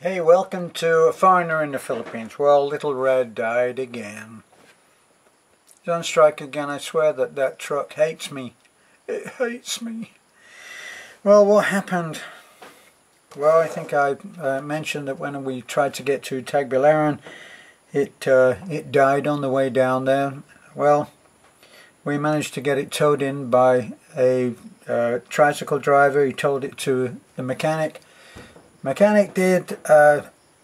Hey, welcome to A Foreigner in the Philippines. Well, Little Red died again. He's on strike again. I swear that truck hates me. It hates me. Well, what happened? Well, I think I mentioned that when we tried to get to Tagbilaran, it died on the way down there. Well, we managed to get it towed in by a tricycle driver. He towed it to the mechanic. Mechanic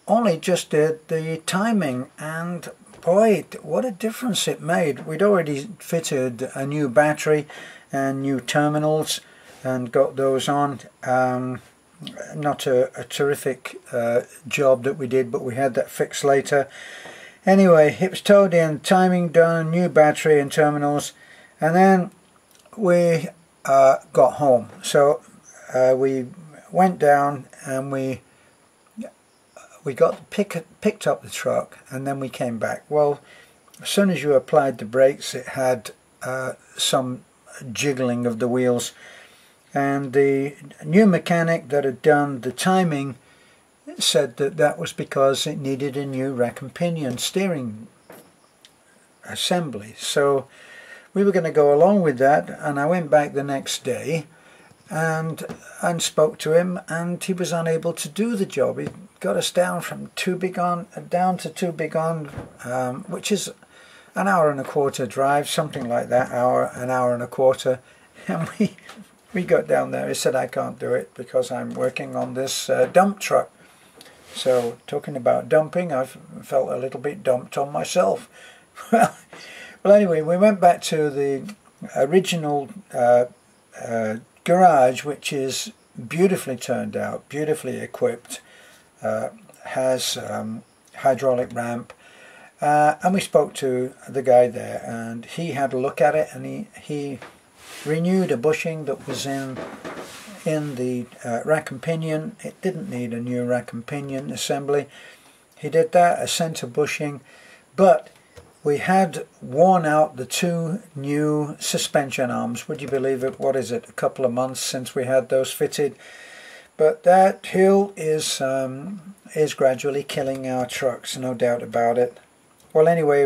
only just did the timing, and boy, what a difference it made. We'd already fitted a new battery and new terminals and got those on. Not a terrific job that we did, but we had that fixed later. Anyway, it was towed in, timing done, new battery and terminals, and then we got home. So we went down and we picked up the truck, and then we came back. Well, as soon as you applied the brakes, it had some jiggling of the wheels, and the new mechanic that had done the timing said that was because it needed a new rack and pinion steering assembly. So we were going to go along with that, and I went back the next day and spoke to him, and he was unable to do the job. He got us down from down to Too Big On, which is an hour and a quarter drive, something like that, an hour and a quarter, and we got down there. He said, I can't do it because I'm working on this dump truck. So, talking about dumping, I felt a little bit dumped on myself. Well, anyway, we went back to the original garage, which is beautifully turned out, beautifully equipped, has hydraulic ramp, and we spoke to the guy there, and he had a look at it, and he renewed a bushing that was in the rack and pinion. It didn't need a new rack and pinion assembly. He did that, a center bushing, but we had worn out the two new suspension arms. Would you believe it? What is it? A couple of months since we had those fitted. But that hill is gradually killing our trucks, no doubt about it. Well, anyway,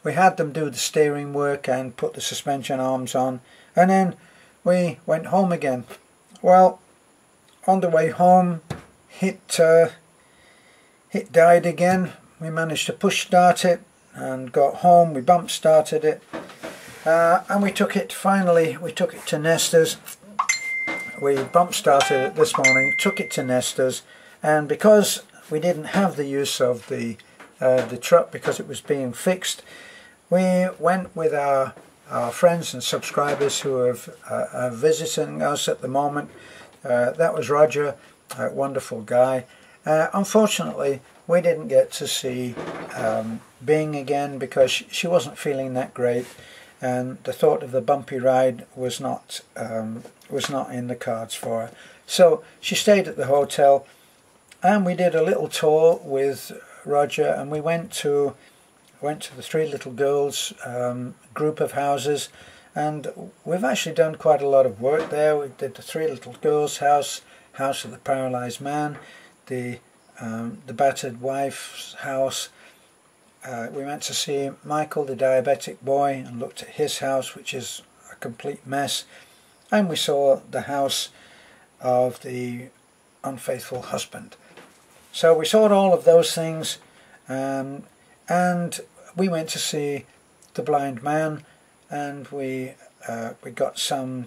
we had them do the steering work and put the suspension arms on, and then we went home again. Well, on the way home, it died again. We managed to push start it and got home. We bump started it, and we took it to Nesta's. We bump started it this morning, took it to Nesta's, and because we didn't have the use of the truck because it was being fixed, we went with our friends and subscribers who are visiting us at the moment. That was Roger, a wonderful guy. Unfortunately, we didn't get to see Bing again because she wasn't feeling that great, and the thought of the bumpy ride was not in the cards for her. So she stayed at the hotel, and we did a little tour with Roger, and we went to the Three Little Girls group of houses, and we've actually done quite a lot of work there. We did the Three Little Girls house of the paralysed man, the battered wife's house. We went to see Michael, the diabetic boy, and looked at his house, which is a complete mess. And we saw the house of the unfaithful husband. So we saw all of those things, and we went to see the blind man, and we got some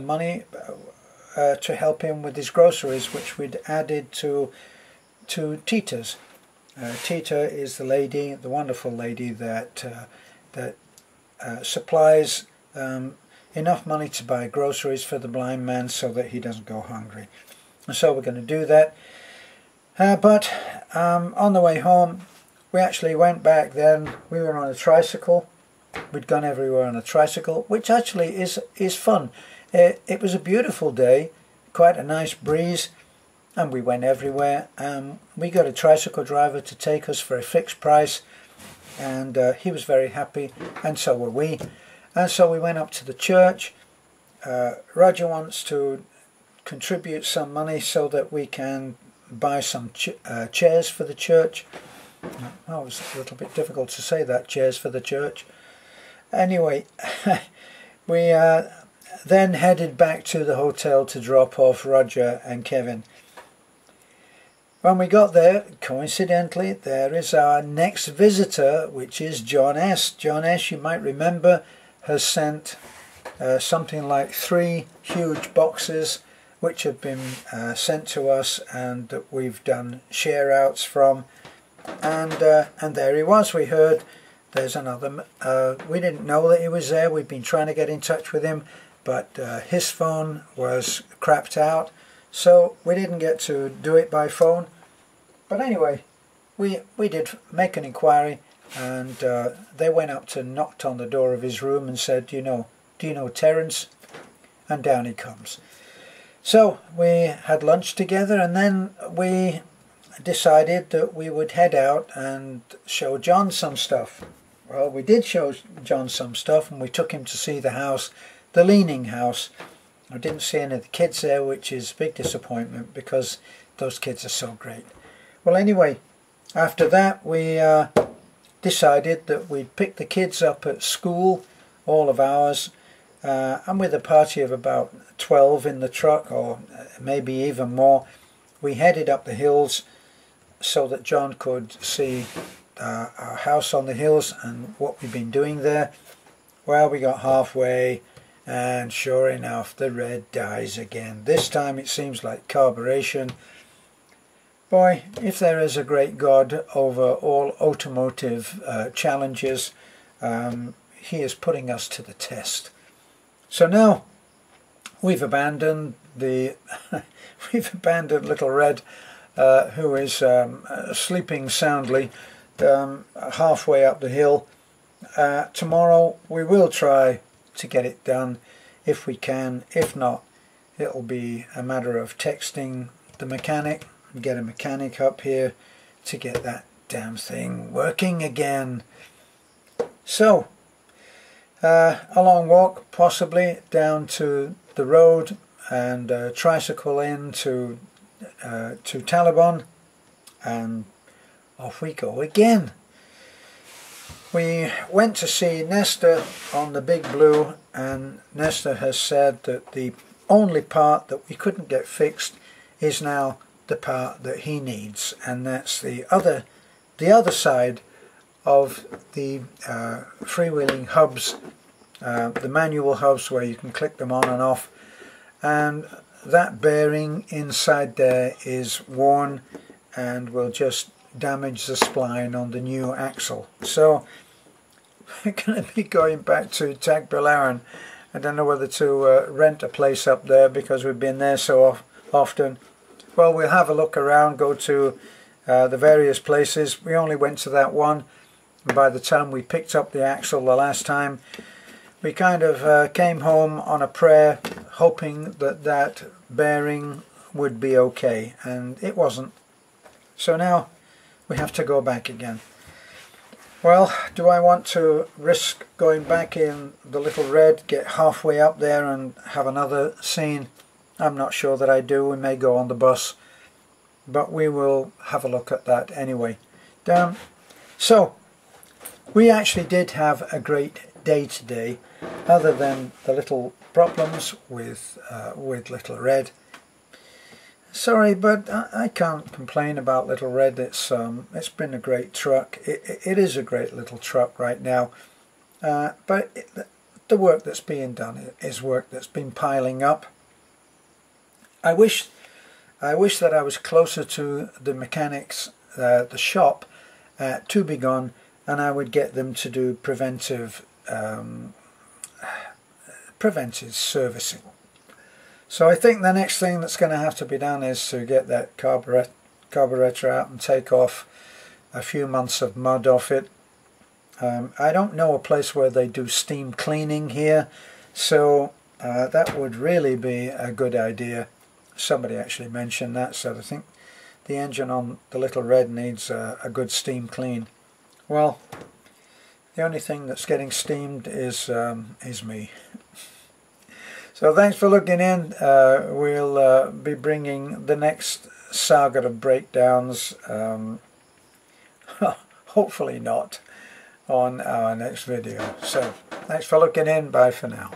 money to help him with his groceries, which we'd added to Tita's. Tita is the wonderful lady that supplies enough money to buy groceries for the blind man so that he doesn't go hungry. And so we're going to do that. But on the way home, we actually went back then. We were on a tricycle. We'd gone everywhere on a tricycle, which actually is fun. It was a beautiful day, quite a nice breeze, and we went everywhere. We got a tricycle driver to take us for a fixed price, and he was very happy, and so were we. And so we went up to the church. Roger wants to contribute some money so that we can buy some chairs for the church. Oh, it was a little bit difficult to say that, chairs for the church. Anyway, we then headed back to the hotel to drop off Roger and Kevin. When we got there, coincidentally, there is our next visitor, which is John S. John S., you might remember, has sent something like 3 huge boxes which have been sent to us and that we've done share outs from. And there he was. We heard there's another, we didn't know that he was there. We've been trying to get in touch with him, but his phone was crapped out, so we didn't get to do it by phone. But anyway, we did make an inquiry, and they went up to knocked on the door of his room and said, do you know Terence? And down he comes. So we had lunch together, and then we decided that we would head out and show John some stuff. Well, we did show John some stuff, and we took him to see the house, the Leaning House. I didn't see any of the kids there, which is a big disappointment because those kids are so great. Well, anyway, after that we decided that we'd pick the kids up at school, all of ours, and with a party of about 12 in the truck, or maybe even more, we headed up the hills so that John could see our house on the hills and what we've been doing there. Well, we got halfway, and sure enough, the red dies again. This time it seems like carburation. Boy, if there is a great God over all automotive challenges, he is putting us to the test. So now we've abandoned the we've abandoned Little Red, who is sleeping soundly halfway up the hill. Tomorrow we will try to get it done if we can. If not, it'll be a matter of texting the mechanic and get a mechanic up here to get that damn thing working again. So a long walk possibly down to the road, and tricycle in to Taliban, and off we go again. We went to see Nestor on the Big Blue, and Nestor has said that the only part that we couldn't get fixed is now the part that he needs, and that's the other side of the freewheeling hubs, the manual hubs where you can click them on and off, and that bearing inside there is worn and will just damage the spline on the new axle. So we're going to be going back to Tagbilaran. I don't know whether to rent a place up there because we've been there so often. Well, we'll have a look around, go to the various places. We only went to that one, and by the time we picked up the axle the last time, we kind of came home on a prayer, hoping that that bearing would be okay, and it wasn't. So now we have to go back again. Well, do I want to risk going back in the Little Red, get halfway up there and have another scene? I'm not sure that I do. We may go on the bus, but we will have a look at that anyway. So we actually did have a great day today, other than the little problems with Little Red. Sorry, but I can't complain about Little Red. It's been a great truck. It is a great little truck right now, but the work that's being done is work that's been piling up. I wish that I was closer to the mechanics, the shop at Tubigon, and I would get them to do preventive servicing. So I think the next thing that's going to have to be done is to get that carburetor out and take off a few months of mud off it. I don't know a place where they do steam cleaning here, so that would really be a good idea. Somebody actually mentioned that, so I think the engine on the Little Red needs a good steam clean. Well, the only thing that's getting steamed is me. So thanks for looking in. We'll be bringing the next saga of breakdowns, hopefully not, on our next video. So thanks for looking in. Bye for now.